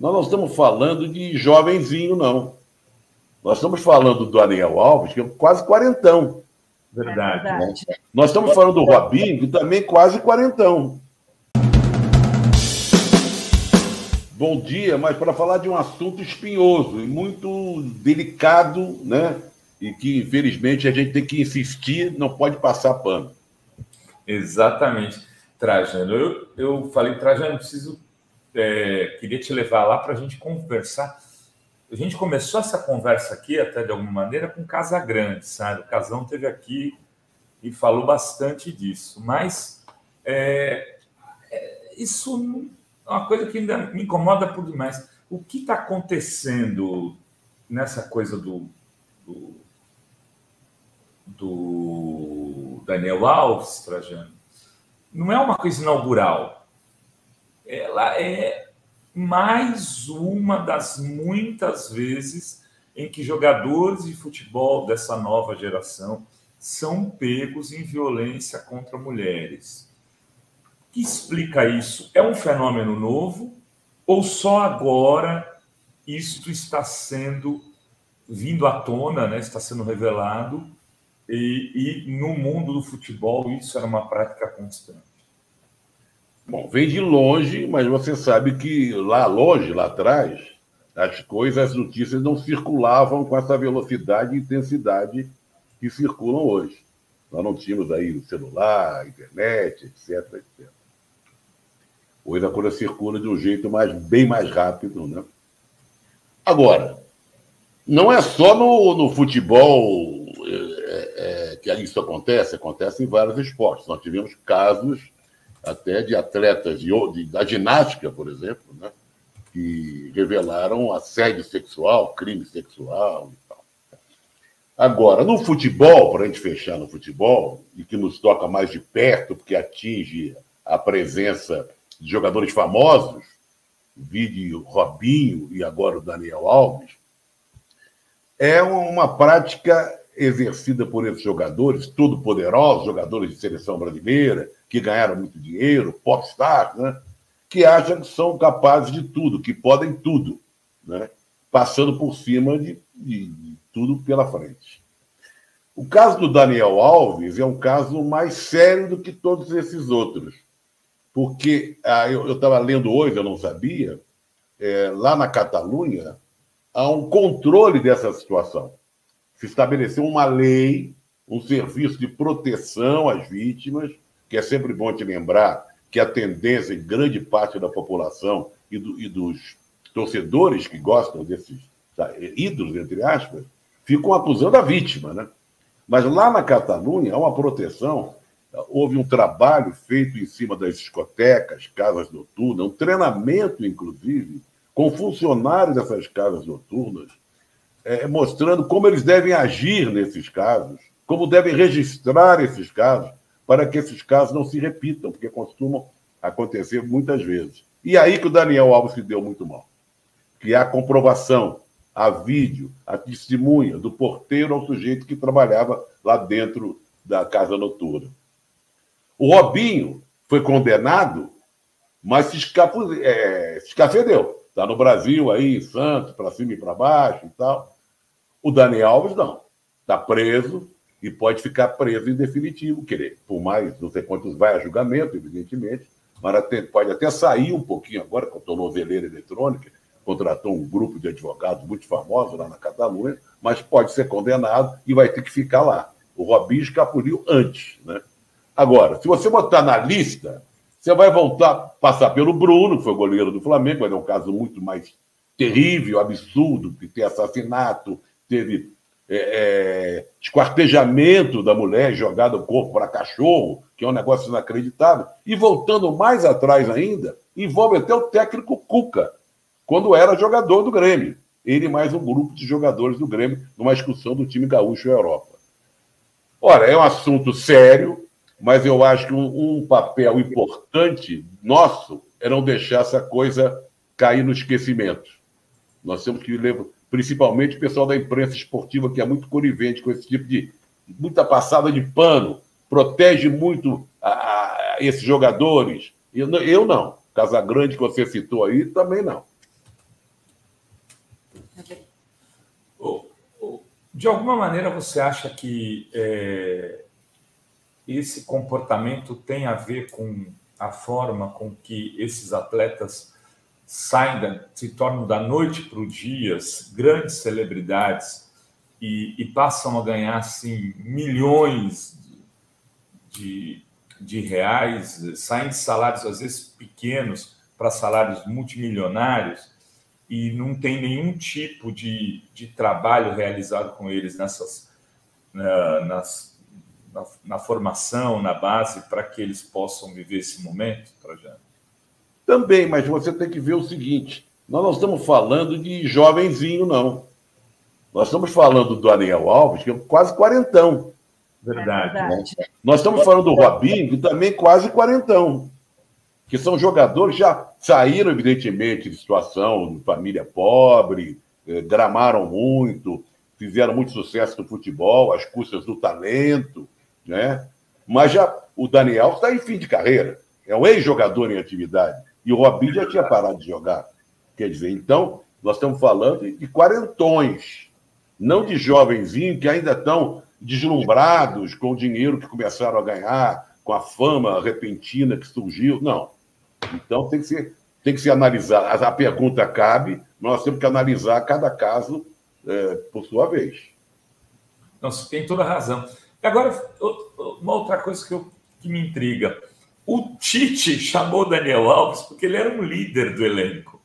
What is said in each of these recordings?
Nós não estamos falando de jovenzinho, não. Nós estamos falando do Daniel Alves, que é quase quarentão. Verdade. Né? Nós estamos falando do Robinho, que também é quase quarentão. Bom dia, mas para falar de um assunto espinhoso e muito delicado, né? E que, infelizmente, a gente tem que insistir, não pode passar pano. Exatamente. Trajano, eu falei, Trajano, queria te levar lá para a gente conversar. A gente começou essa conversa aqui, até de alguma maneira, com Casagrande, sabe? O Casão esteve aqui e falou bastante disso. Mas isso é uma coisa que ainda me incomoda por demais. O que está acontecendo nessa coisa do Daniel Alves, Trajano? Não é uma coisa inaugural. Ela é mais uma das muitas vezes em que jogadores de futebol dessa nova geração são pegos em violência contra mulheres. O que explica isso? É um fenômeno novo ou só agora isto está vindo à tona, né? Está sendo revelado e no mundo do futebol isso era uma prática constante? Bom, vem de longe, mas você sabe que lá longe, lá atrás, as notícias não circulavam com essa velocidade e intensidade que circulam hoje. Nós não tínhamos aí o celular, a internet, etc, etc. Hoje a coisa circula de um jeito bem mais rápido, né? Agora, não é só no futebol que isso acontece em vários esportes. Nós tivemos casos até de atletas da ginástica, por exemplo, né, que revelaram assédio sexual, crime sexual e tal. Agora, no futebol, para a gente fechar no futebol, e que nos toca mais de perto, porque atinge a presença de jogadores famosos, vídeo Robinho e agora o Daniel Alves, é uma prática exercida por esses jogadores, todo poderosos, jogadores de seleção brasileira, que ganharam muito dinheiro, popstars, né? Que acham que são capazes de tudo, que podem tudo, né? Passando por cima de tudo pela frente. O caso do Daniel Alves é um caso mais sério do que todos esses outros, porque eu estava lendo hoje, eu não sabia, lá na Catalunha há um controle dessa situação. Se estabeleceu uma lei, um serviço de proteção às vítimas, que é sempre bom te lembrar que a tendência em grande parte da população e dos torcedores que gostam desses ídolos, entre aspas, ficam acusando a vítima, né? Mas lá na Catalunha há uma proteção, houve um trabalho feito em cima das discotecas, casas noturnas, um treinamento, inclusive, com funcionários dessas casas noturnas, mostrando como eles devem agir nesses casos, como devem registrar esses casos, para que esses casos não se repitam, porque costumam acontecer muitas vezes. E aí que o Daniel Alves se deu muito mal. Que há comprovação, há vídeo, a testemunha do porteiro ao sujeito que trabalhava lá dentro da casa noturna. O Robinho foi condenado, mas se escafedeu. Está no Brasil, aí, em Santos, para cima e para baixo e tal. O Daniel Alves não. Está preso e pode ficar preso em definitivo, por mais, não sei quantos vai a julgamento, evidentemente, mas pode até sair um pouquinho agora, com a tornozeleira eletrônica, contratou um grupo de advogados muito famosos lá na Catalunha, mas pode ser condenado e vai ter que ficar lá. O Robinho escapuliu antes, né? Agora, se você botar na lista, você vai passar pelo Bruno, que foi goleiro do Flamengo, mas é um caso muito mais terrível, absurdo, que tem assassinato, teve esquartejamento da mulher, jogada o corpo para cachorro, que é um negócio inacreditável. E voltando mais atrás ainda, envolve até o técnico Cuca, quando era jogador do Grêmio. Ele mais um grupo de jogadores do Grêmio, numa excursão do time gaúcho à Europa. Ora, é um assunto sério, mas eu acho que um papel importante nosso é não deixar essa coisa cair no esquecimento. Nós temos que levar, principalmente o pessoal da imprensa esportiva, que é muito conivente com esse tipo de muita passada de pano, protege muito esses jogadores. Eu não. Casagrande, que você citou aí, também não. De alguma maneira, você acha que esse comportamento tem a ver com a forma com que esses atletas se tornam da noite para o dia grandes celebridades e passam a ganhar assim, milhões de reais, saem de salários às vezes pequenos para salários multimilionários e não tem nenhum tipo de trabalho realizado com eles na formação, na base, para que eles possam viver esse momento, Trajano? Também, mas você tem que ver o seguinte, nós não estamos falando de jovenzinho, não. Nós estamos falando do Daniel Alves, que é quase quarentão. Verdade. Né? Nós estamos falando do Robinho, que também quase quarentão. Que são jogadores que já saíram, evidentemente, de situação de família pobre, gramaram muito, fizeram muito sucesso no futebol, às custas do talento, né? Mas já o Daniel está em fim de carreira, é um ex-jogador em atividade, e o Robinho já tinha parado de jogar. Quer dizer, então, nós estamos falando de quarentões, não de jovenzinhos que ainda estão deslumbrados com o dinheiro que começaram a ganhar, com a fama repentina que surgiu. Não. Então, tem que ser analisado. A pergunta cabe, nós temos que analisar cada caso por sua vez. Não, você tem toda a razão. Agora, uma outra coisa que me intriga. O Tite chamou o Daniel Alves porque ele era um líder do elenco.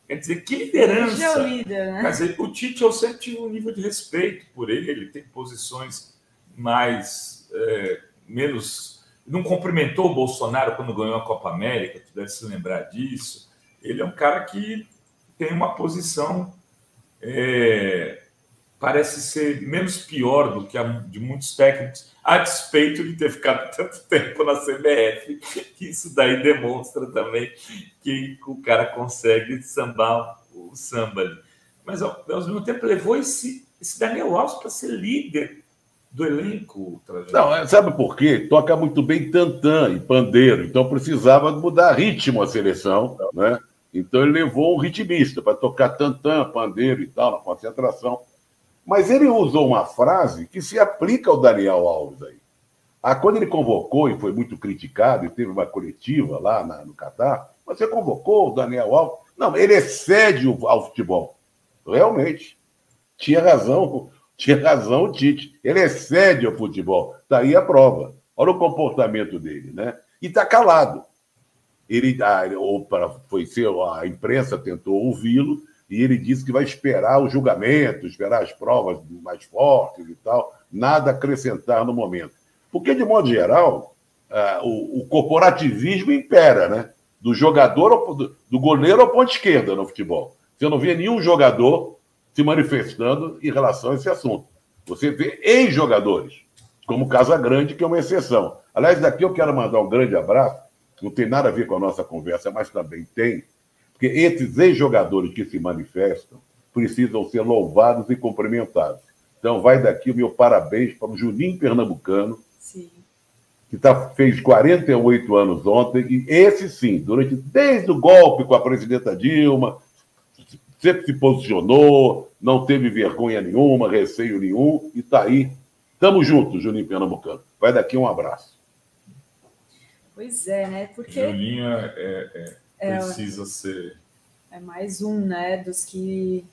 Quer dizer, que liderança! É o líder, né? Quer dizer, o Tite, eu sempre tive um nível de respeito por ele. Ele tem posições mais... menos... Não cumprimentou o Bolsonaro quando ganhou a Copa América, tu deve se lembrar disso. Ele é um cara que tem uma posição... parece ser menos pior do que a de muitos técnicos, a despeito de ter ficado tanto tempo na CBF, que isso daí demonstra também que o cara consegue sambar o samba ali. Mas, ao mesmo tempo, levou esse Daniel Alves para ser líder do elenco. Não, sabe por quê? Toca muito bem tantã e pandeiro, então precisava mudar ritmo a seleção, né? Então ele levou um ritmista para tocar tantã, pandeiro e tal, na concentração. Mas ele usou uma frase que se aplica ao Daniel Alves aí. Quando ele convocou, e foi muito criticado, e teve uma coletiva lá no Catar, você convocou o Daniel Alves? Não, ele excede ao futebol. Realmente. Tinha razão o Tite. Ele excede ao futebol. Daí a prova. Olha o comportamento dele, né? E está calado. A imprensa tentou ouvi-lo, e ele disse que vai esperar o julgamento, esperar as provas mais fortes e tal, nada acrescentar no momento. Porque, de modo geral, o corporativismo impera, né? Do jogador, do goleiro ao ponta esquerda no futebol. Você não vê nenhum jogador se manifestando em relação a esse assunto. Você vê ex-jogadores, como o Casagrande, que é uma exceção. Aliás, daqui eu quero mandar um grande abraço, não tem nada a ver com a nossa conversa, mas também tem, porque esses ex-jogadores que se manifestam precisam ser louvados e cumprimentados. Então, vai daqui o meu parabéns para o Juninho Pernambucano, sim, que fez 48 anos ontem, e esse sim, desde o golpe com a presidenta Dilma, sempre se posicionou, não teve vergonha nenhuma, receio nenhum, e está aí. Estamos juntos, Juninho Pernambucano. Vai daqui um abraço. Pois é, né? Porque... Juninho precisa ser... É mais um, né, dos que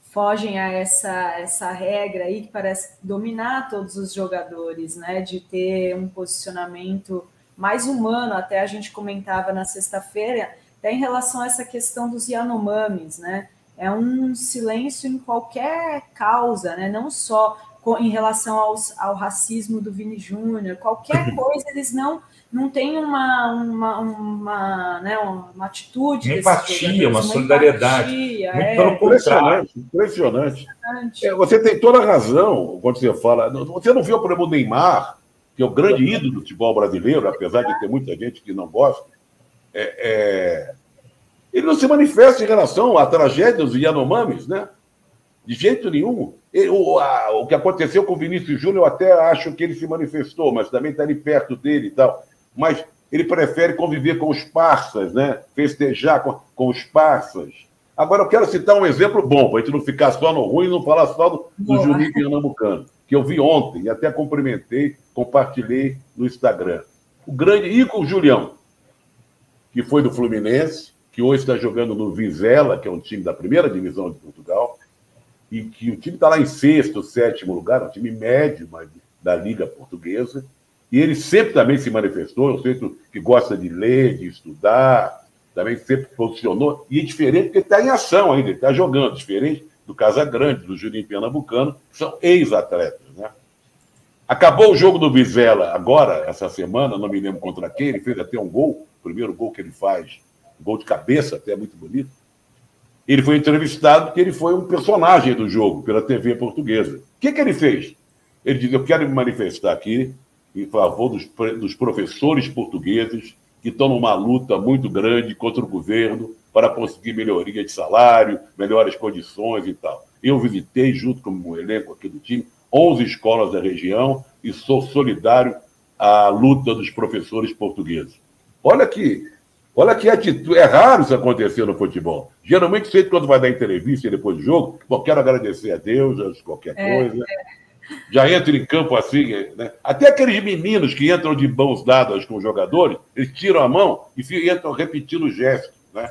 fogem a essa regra aí que parece dominar todos os jogadores, né, de ter um posicionamento mais humano. Até a gente comentava na sexta-feira, até em relação a essa questão dos Yanomamis, né, é um silêncio em qualquer causa, né, não só em relação ao racismo do Vini Júnior, qualquer coisa eles não têm uma atitude, uma empatia, uma solidariedade. Muito pelo contrário. Impressionante. Você tem toda a razão quando você fala. Você não viu o problema do Neymar, que é o grande ídolo do futebol brasileiro, apesar de ter muita gente que não gosta. Ele não se manifesta em relação à tragédia dos Yanomamis, né? De jeito nenhum. O que aconteceu com o Vinícius Júnior, eu até acho que ele se manifestou, mas também está ali perto dele e tal. Mas ele prefere conviver com os parças, né? Festejar com os parças. Agora, eu quero citar um exemplo bom, para a gente não ficar só no ruim e não falar só do Juninho Pernambucano, que eu vi ontem e até cumprimentei, compartilhei no Instagram. O grande Igor Julião, que foi do Fluminense, que hoje está jogando no Vizela, que é um time da primeira divisão de Portugal, e que o time está lá em sexto, sétimo lugar, um time médio mas da Liga Portuguesa, e ele sempre também se manifestou, eu sei que gosta de ler, de estudar, também sempre posicionou, e é diferente porque ele está em ação ainda, ele está jogando, diferente do Casagrande, do Juninho Pernambucano, que são ex-atletas, né? Acabou o jogo do Vizela agora, essa semana, não me lembro contra quem, ele fez até um gol, o primeiro gol que ele faz, um gol de cabeça, até muito bonito. Ele foi entrevistado porque ele foi um personagem do jogo, pela TV portuguesa. O que ele fez? Ele disse, eu quero me manifestar aqui em favor dos professores portugueses que estão numa luta muito grande contra o governo para conseguir melhoria de salário, melhores condições e tal. Eu visitei, junto com o elenco aqui do time, 11 escolas da região e sou solidário à luta dos professores portugueses. Olha que atitude. É raro isso acontecer no futebol. Geralmente, sempre quando vai dar entrevista depois do jogo, bom, quero agradecer a Deus, qualquer coisa. Já entra em campo assim, né? Até aqueles meninos que entram de mãos dadas com os jogadores, eles tiram a mão e entram repetindo o gesto, né?